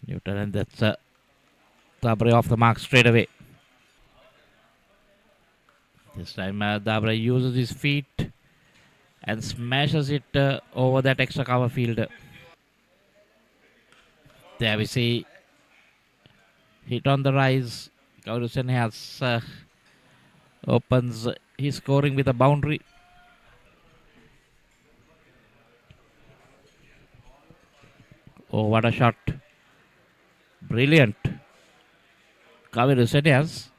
Newton, and that's Dabre off the mark straight away. This time Dabre uses his feet and smashes it over that extra cover field. There we see hit on the rise. Gaurasen has opens his scoring with a boundary. Oh, what a shot. Brilliant. Kaviru Senias.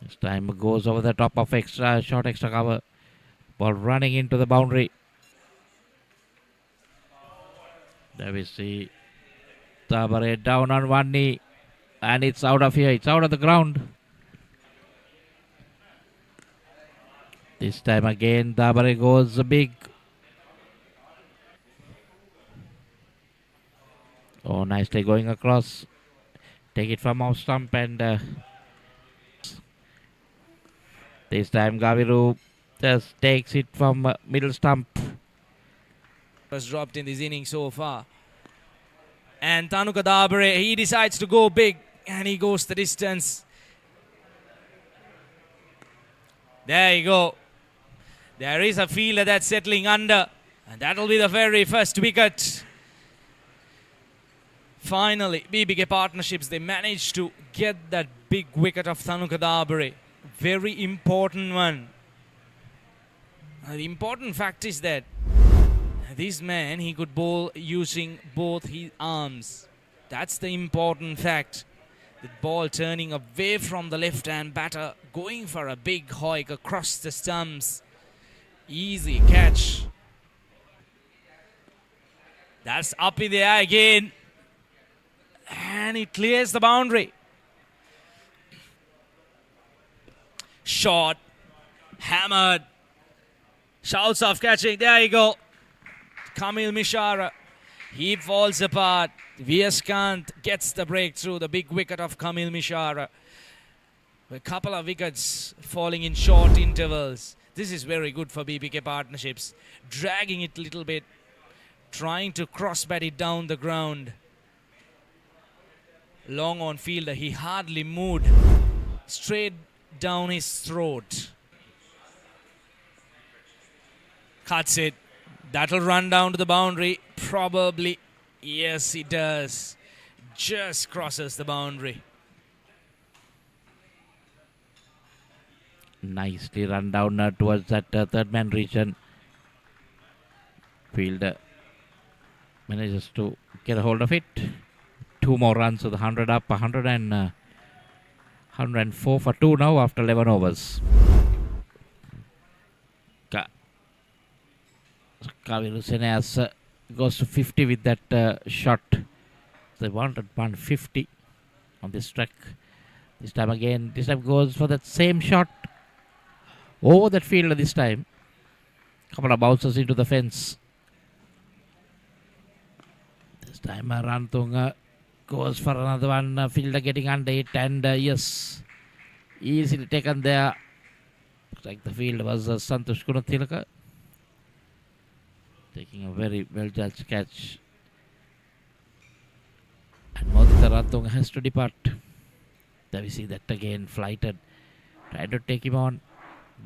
This time goes over the top of extra cover. Ball running into the boundary. There we see Tabare down on one knee. And it's out of here. It's out of the ground. This time again, Tabare goes big. Oh, nicely going across. Take it from off stump, and this time Gaviru just takes it from middle stump. Was dropped in this inning so far. And Tanuka Dabare, he decides to go big and he goes the distance. There you go. There is a fielder that's settling under, and that'll be the very first wicket. Finally, BBK Partnerships, they managed to get that big wicket of Tanuka Dabare. Very important one. The important fact is that this man, he could bowl using both his arms. That's the important fact. The ball turning away from the left-hand batter, going for a big hoik across the stumps. Easy catch. That's up in the air again. And it clears the boundary. Shot. Hammered. Shouts of catching. There you go. Kamil Mishara. He falls apart. Viaskant gets the breakthrough. The big wicket of Kamil Mishara. A couple of wickets falling in short intervals. This is very good for BBK Partnerships. Dragging it a little bit. Trying to cross-bat it down the ground. Long on fielder. He hardly moved. Straight down his throat. Cuts it. That'll run down to the boundary. Probably. Yes, it does. Just crosses the boundary. Nicely run down towards that third man region. Fielder manages to get a hold of it. 2 more runs with 100 up. 104 for 2 now after 11 overs. Kaviru Senias goes to 50 with that shot. They wanted 150 on this track. This time again, this time goes for that same shot. Over that fielder this time. Couple of bounces into the fence. This time Rantung goes for another one. Fielder getting under it, and yes, easily taken there. Looks like the field was Santosh Gunathilaka. Taking a very well judged catch. And Modita Rantung has to depart. There we see that again, flighted. Tried to take him on,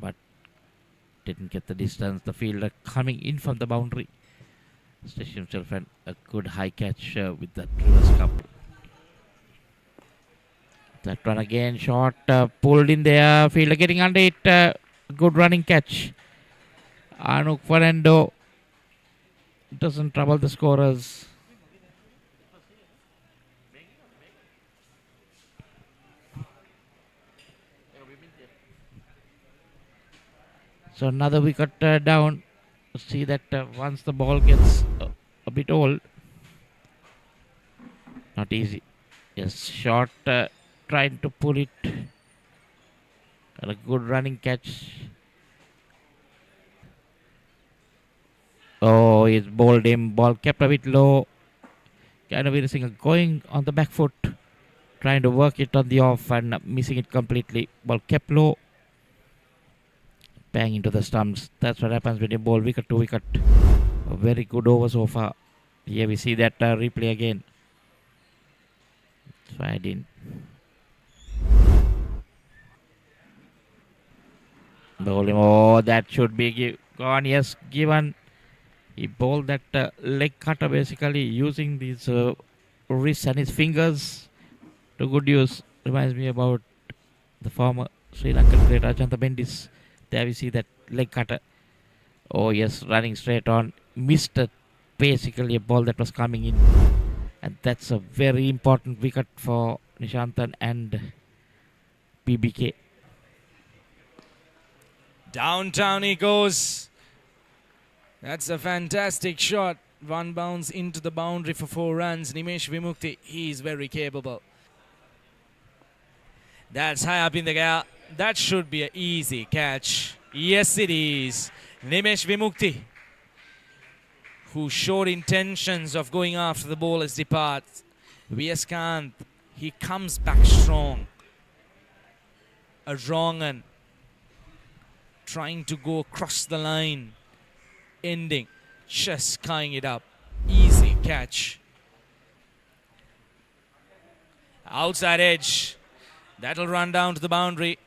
but didn't get the distance. The fielder coming in from the boundary. Stretched himself, and a good high catch with that reverse cup. That one again, shot pulled in there. Fielder getting under it. Good running catch. Anuk Fernando doesn't trouble the scorers. So another wicket down. See that once the ball gets a bit old, not easy. Yes, short, trying to pull it. Got a good running catch. Oh, he's bowled him. Ball kept a bit low. Kaviru Senias going on the back foot, trying to work it on the off and missing it completely. Ball kept low. Bang into the stumps. That's what happens when you bowl wicket to wicket. A very good over so far. Here we see that replay again. Tried in. Bowling. Oh, that should be gone. Yes, given. He bowled that leg cutter basically using his wrists and his fingers to good use. Reminds me about the former Sri Lankan great Ajanta Bendis. There we see that leg cutter. Oh yes, running straight on. Missed basically a ball that was coming in. And that's a very important wicket for Nishantan and BBK. Downtown he goes. That's a fantastic shot. One bounce into the boundary for 4 runs. Nimesh Vimukti, he is very capable. That's high up in the air. That should be an easy catch. Yes, it is. Nimesh Vimukti, who showed intentions of going after the ball as departs. V.S. Kant, he comes back strong. A wrong one. Trying to go across the line. Ending. Just skying it up. Easy catch. Outside edge. That'll run down to the boundary.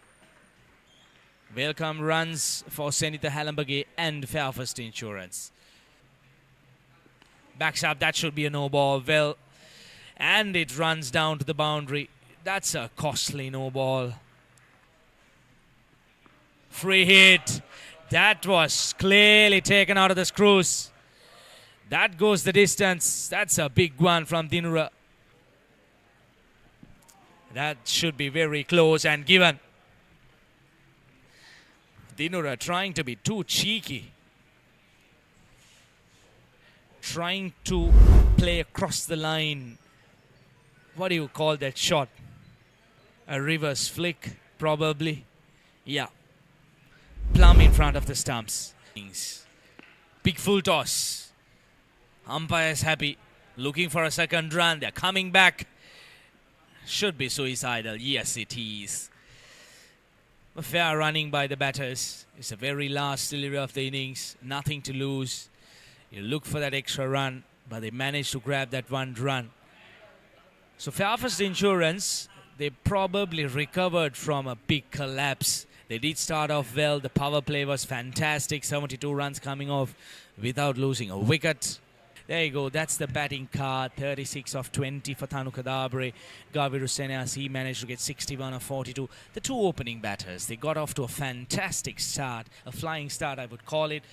Welcome runs for Senitha Halambage and Fairfirst Insurance. Backs up, that should be a no ball. Well, and it runs down to the boundary. That's a costly no ball. Free hit. That was clearly taken out of the screws. That goes the distance. That's a big one from Dinura. That should be very close and given. Dinura trying to be too cheeky. Trying to play across the line. What do you call that shot? A reverse flick, probably. Yeah. Plumb in front of the stumps. Big full toss. Umpire's happy. Looking for a second run. They're coming back. Should be suicidal. Yes, it is. A fair running by the batters. It's the very last delivery of the innings. Nothing to lose. You look for that extra run, but they managed to grab that one run. So Fairfirst Insurance, they probably recovered from a big collapse. They did start off well. The power play was fantastic. 72 runs coming off without losing a wicket. There you go. That's the batting card. 36 of 20 for Thanuka Dabre. Gaviru Senas, he managed to get 61 of 42. The two opening batters, they got off to a fantastic start. A flying start, I would call it.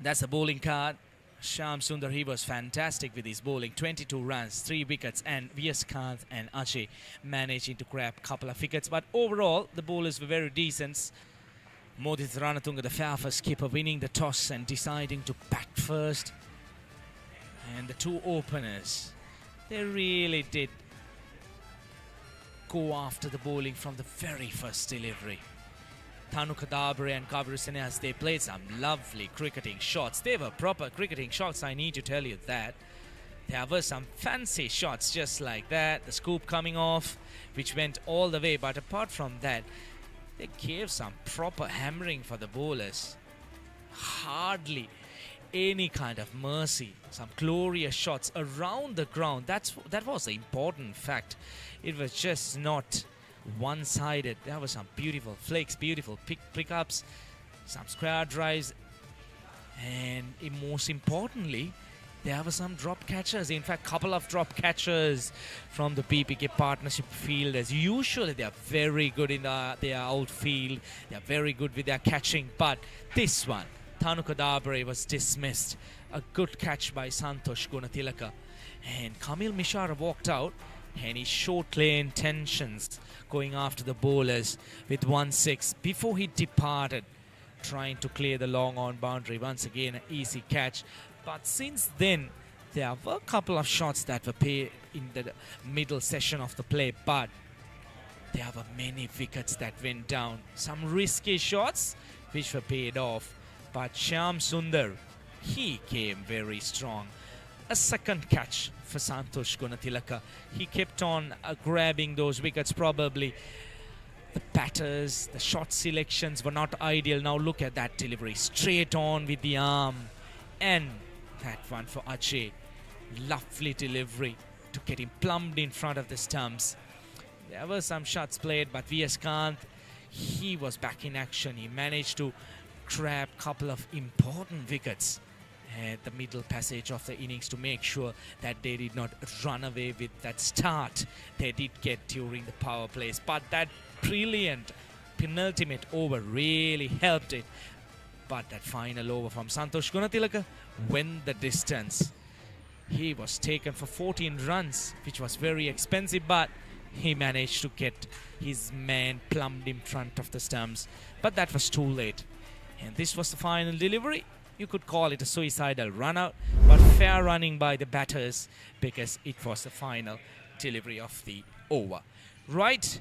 That's the bowling card. Shyam Sundar, he was fantastic with his bowling. 22 runs, 3 wickets, and V.S. Kant and Ajay managing to grab a couple of wickets. But overall, the bowlers were very decent. Modit Ranatunga, the Fairfirst skipper, winning the toss and deciding to bat first. And the two openers, they really did go after the bowling from the very first delivery. Thanuka Dabre and Gaviru Senas, they played some lovely cricketing shots. They were proper cricketing shots, I need to tell you that. There were some fancy shots just like that. The scoop coming off, which went all the way. But apart from that, they gave some proper hammering for the bowlers. Hardly any kind of mercy. Some glorious shots around the ground. That was the important fact. It was just not one-sided. There were some beautiful flicks, beautiful pickups, some square drives, and most importantly, there were some drop catchers. In fact, couple of drop catchers from the BBK partnership field. As usually, they are very good in their outfield. They are very good with their catching. But this one, Thanuka Dabre was dismissed. A good catch by Santosh Gunatilaka. And Kamil Mishra walked out and he showed clear intentions going after the bowlers with 1-6 before he departed, trying to clear the long on boundary. Once again, an easy catch. But since then, there were a couple of shots that were paid in the middle session of the play, but there were many wickets that went down. Some risky shots which were paid off. But Shyam Sundar, he came very strong. A second catch for Santosh Gunatilaka. He kept on grabbing those wickets. Probably the batters, the shot selections were not ideal. Now look at that delivery. Straight on with the arm. And that one for Ajay. Lovely delivery to get him plumbed in front of the stumps. There were some shots played, but V.S. Kant, he was back in action. He managed to grab a couple of important wickets at the middle passage of the innings to make sure that they did not run away with that start they did get during the power plays. But that brilliant penultimate over really helped it. But that final over from Santosh Gunatilaka went the distance. He was taken for 14 runs, which was very expensive, but he managed to get his man plumbed in front of the stumps. But that was too late. And this was the final delivery. You could call it a suicidal run out, but fair running by the batters because it was the final delivery of the over. Right,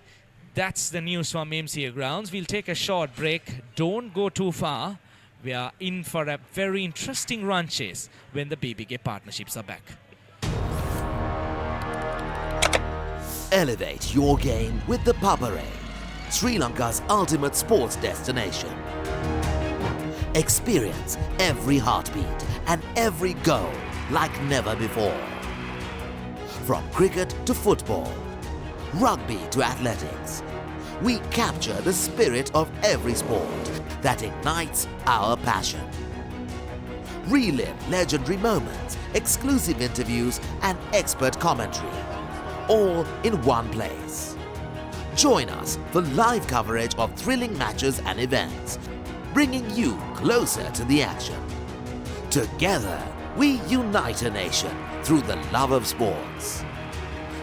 that's the news from MCA grounds. We'll take a short break. Don't go too far. We are in for a very interesting run chase when the BBK partnerships are back. Elevate your game with the Papare, Sri Lanka's ultimate sports destination. Experience every heartbeat and every goal like never before. From cricket to football, rugby to athletics, we capture the spirit of every sport that ignites our passion. Relive legendary moments, exclusive interviews and expert commentary, all in one place. Join us for live coverage of thrilling matches and events, bringing you closer to the action. Together, we unite a nation through the love of sports.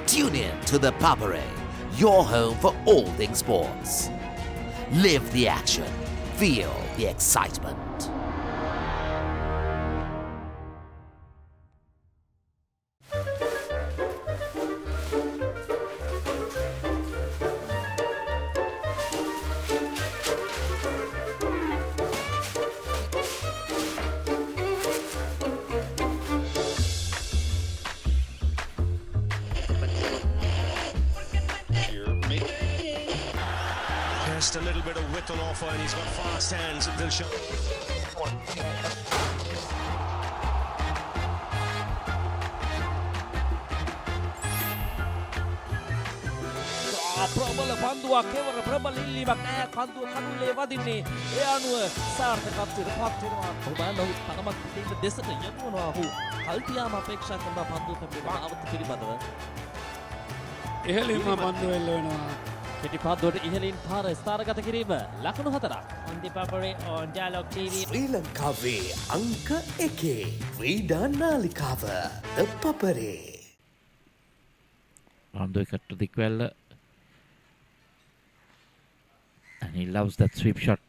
Tune in to the Papare, your home for all things sports. Live the action. Feel the excitement. Just a little bit of width on offer, and he's got fast hands at Dilshan. ප්‍රබල පන්දුවක් කෙවර ප්‍රබල ඉල්ලීමක් නෑ කන්දුව කඩුල්ලේ වදින්නේ ඒ අනුව සාර්ථකත්වයට පත් වෙනවා ඔබ ඔහු තරමක් දෙන්න දෙසට යමුනවා ඔහු කල්තියාම අපේක්ෂා කරන පන්දුව පැමිණෙන අවුත් පිළිබඳව ඉහළින්ම පන්දුව එල්ල වෙනවා කෙටි පන්දුවට ඉහළින් පාර ස්ථානගත කිරීම ලකුණු 4ක් on the Papare on Dialog TV. ශ්‍රී ලංකාවේ අංක 1 ක්‍රීඩා නාලිකාව The Papare. Round wicket to Dikwella. And he loves that sweep shot.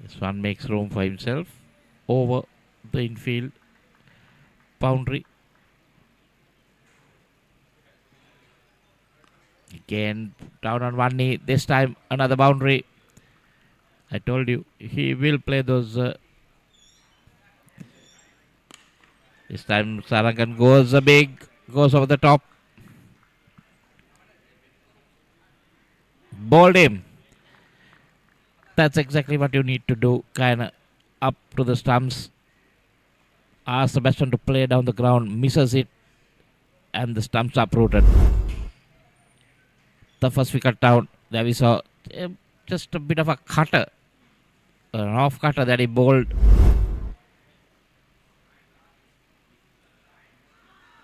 This one makes room for himself over the infield boundary. Again down on one knee. This time another boundary. I told you he will play those. This time Sarangan goes goes over the top. Bowled him. That's exactly what you need to do. Kind of up to the stumps. Ask the batsman to play down the ground. Misses it. And the stumps uprooted. The first wicket down. There we saw just a bit of a cutter. An off cutter that he bowled.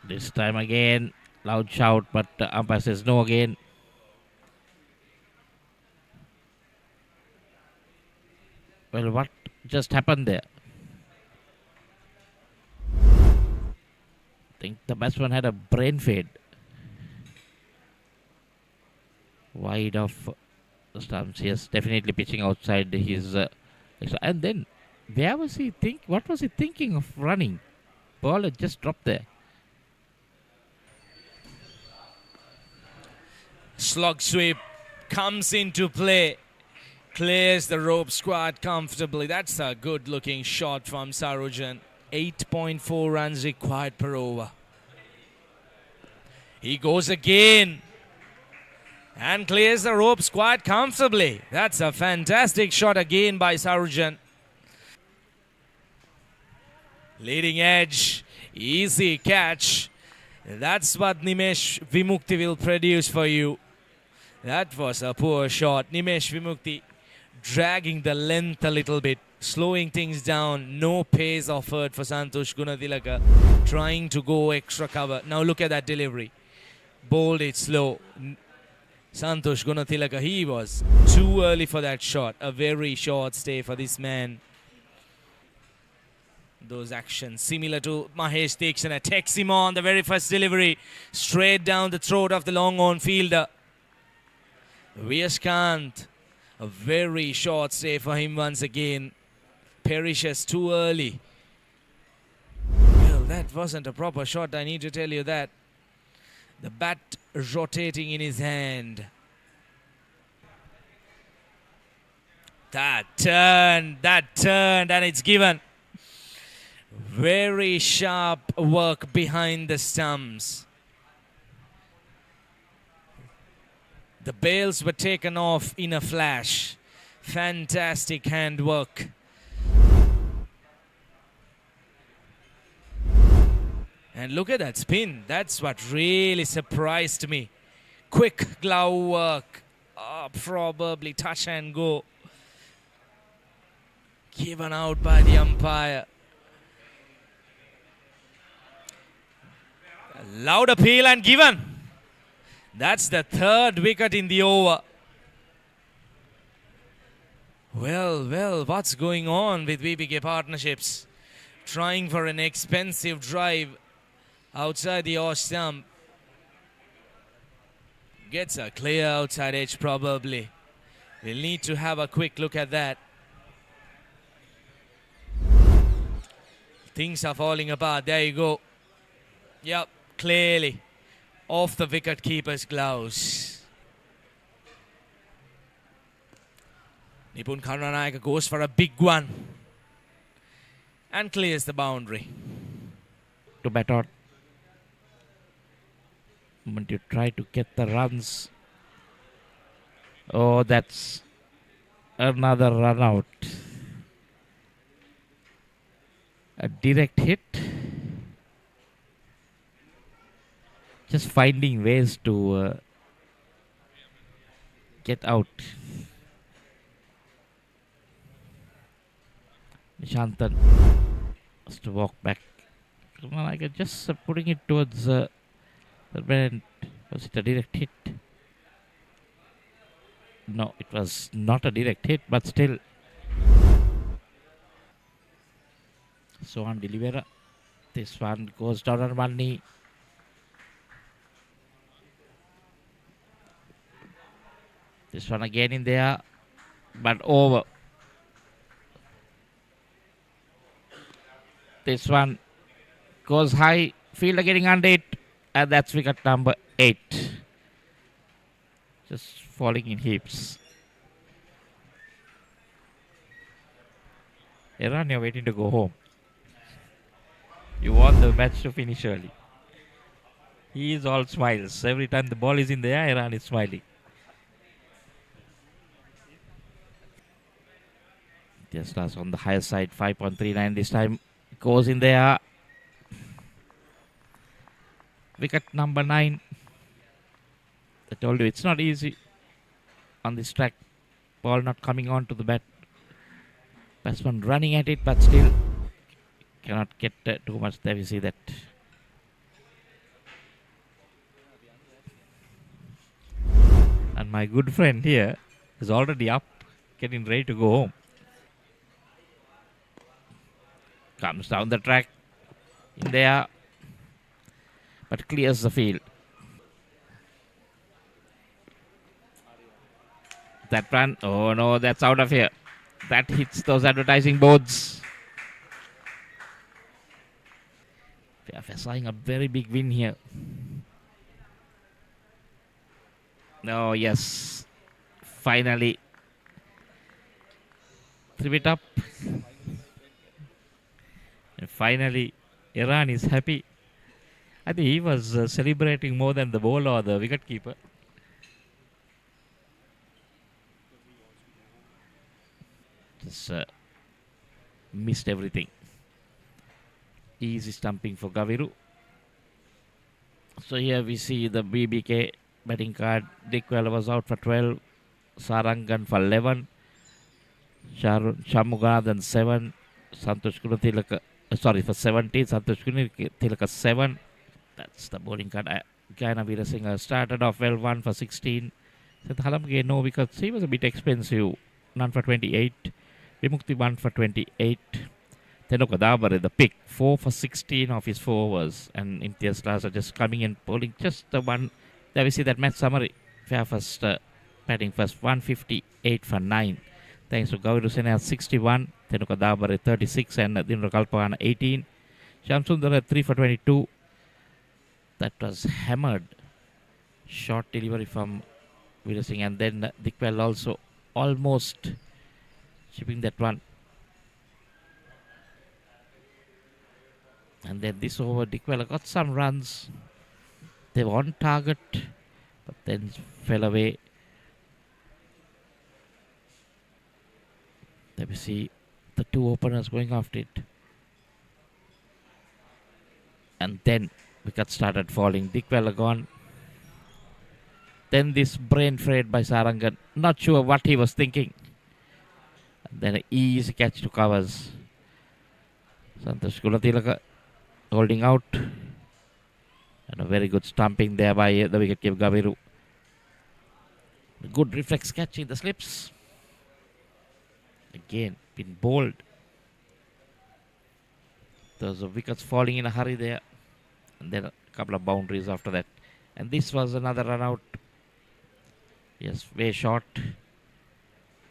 This time again. Loud shout. But the umpire says no again. Well, what just happened there? I think the batsman had a brain fade. Wide off the stumps. Yes, definitely pitching outside his. And then, where was he what was he thinking of running? Ball had just dropped there. Slog sweep comes into play. Clears the rope squad comfortably. That's a good looking shot from Sarujan. 8.4 runs required per over. He goes again and clears the ropes quite comfortably. That's a fantastic shot again by Sarujan. Leading edge, easy catch. That's what Nimesh Vimukti will produce for you. That was a poor shot. Nimesh Vimukti dragging the length a little bit, slowing things down. No pace offered for Santosh Gunatilaka, trying to go extra cover. Now look at that delivery. Bowled it slow. Santosh Gunatilaka, he was too early for that shot. A very short stay for this man. Those actions similar to Mahesh Dekshana. Takes him on the very first delivery. Straight down the throat of the long on fielder. Vyashkant. A very short stay for him once again. Perishes too early. Well, that wasn't a proper shot, I need to tell you that. The bat rotating in his hand. That turned, and it's given. Very sharp work behind the stumps. The bails were taken off in a flash. Fantastic handwork. And look at that spin. That's what really surprised me. Quick glove work. Probably touch and go. Given out by the umpire. A loud appeal and given. That's the third wicket in the over. Well, what's going on with BBK Partnerships? Trying for an expensive drive outside the off stump. Gets a clear outside edge probably. We'll need to have a quick look at that. Things are falling apart. There you go. Yep, clearly off the wicket keeper's gloves. Nipun Karunaநாயக்க goes for a big one and clears the boundary. To bat on. When you try to get the runs. Oh, that's another run out. A direct hit. Just finding ways to get out. Nishantan has to walk back. Come on, I can just putting it towards the bend. Was it a direct hit? No, it was not a direct hit, but still. So on Delivera. This one goes down on one knee. This one again in there, but over. This one goes high, fielder getting under it, and that's wicket number 8. Just falling in heaps. Iran, you're waiting to go home. You want the match to finish early. He is all smiles. Every time the ball is in the air, Iran is smiling. Just as on the higher side, 5.39 this time. Goes in there. Wicket number 9. I told you it's not easy on this track. Ball not coming on to the bat. Batsman running at it, but still cannot get too much there. You see that. And my good friend here is already up, getting ready to go home. Comes down the track in there, but clears the field. That run, oh no, that's out of here. That hits those advertising boards. Fairfirst flying a very big win here. Oh yes, finally. 3 it up. And finally, Iran is happy. I think he was celebrating more than the bowler or the wicketkeeper. Just missed everything. Easy stumping for Gaviru. So here we see the BBK betting card. Dickwell was out for 12. Sarangan for 11. Shamuganathan 7. Santosh Kunatilaka, for 17. Santosh Kunatilaka 7. That's the bowling card. Gaina Veerasinghe started off well, 1 for 16. Seth Halamge no, because he was a bit expensive. None for 28. Vimukti 1 for 28. Tenuka Dabare, the pick, 4 for 16 of his 4 overs. And Imtiaz Stars are just coming in, bowling just the one. There we see that match summary. Fairfirst batting first, 158 for 9. Thanks to Gaviru Sena 61. Tenuka Dabare 36 and Dinra Kalpana 18. Shamsundara 3 for 22. That was hammered. Short delivery from Veerasinghe, and then Dickwell also almost chipping that one. And then this over, Dickwell got some runs. They were on target, but then fell away. There we see the two openers going after it. And then wicket started falling. Dickwell gone. Then this brain fade by Sarangan. Not sure what he was thinking. And then an easy catch to covers. Santosh Kunatilaka holding out. And a very good stumping there by the wicketkeeper Gaviru. Good reflex catch in the slips. Again, been bowled. Those wickets falling in a hurry there. And then a couple of boundaries after that. And this was another run out. Yes, way short.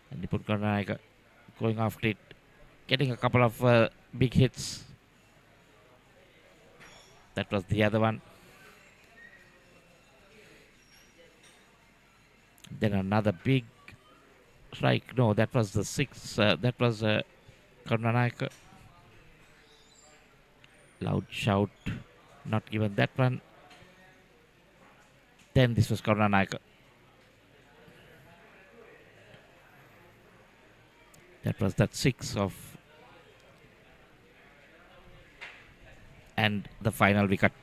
And Nipun Karnataka going after it. Getting a couple of big hits. That was the other one. Then another big strike. No, that was the 6. That was Karnataka. Loud shout. Not given that one. Then this was Karnataka. That was that 6 of. And the final wicket.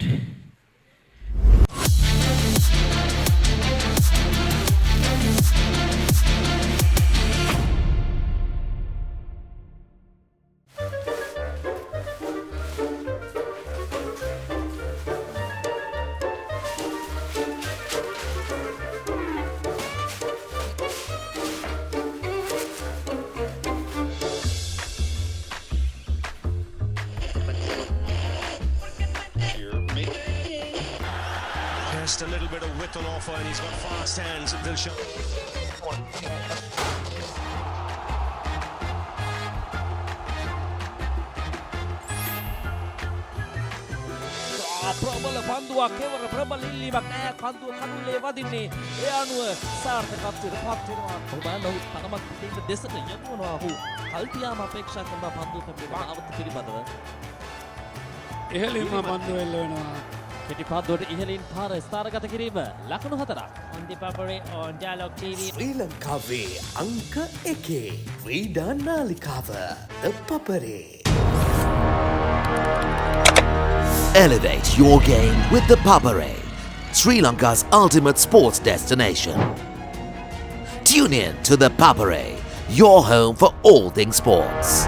Just a little bit of width on offer, and he's got fast hands. Dilshan. ප්‍රබල පන්දුවක් කෙවර ප්‍රබල ඉල්ලීමක් නෑ කන්දුව කඩුල්ලේ වදින්නේ ඒ අනුව සාර්ථකත්වයට පත් වෙනවා ඔබ නමුත් තරමක් පිටින් දෙසට යමුනවා ඔහු කල්තියාම අපේක්ෂා කරන පන්දුව පැමිණෙන අවුත් පිළිබඳව ඉහළින්ම පන්දුව එල්ල වෙනවා කෙටි පන්දුවට ඉහළින් පාර ස්ථානගත කිරීම ලකුණු 4ක් On the Papare on Dialog TV. ශ්‍රී ලංකාවේ අංක 1 ක්‍රීඩා නාලිකාව The Papare. Elevate your game with the Papare, Sri Lanka's ultimate sports destination. Tune in to the Papare, your home for all things sports.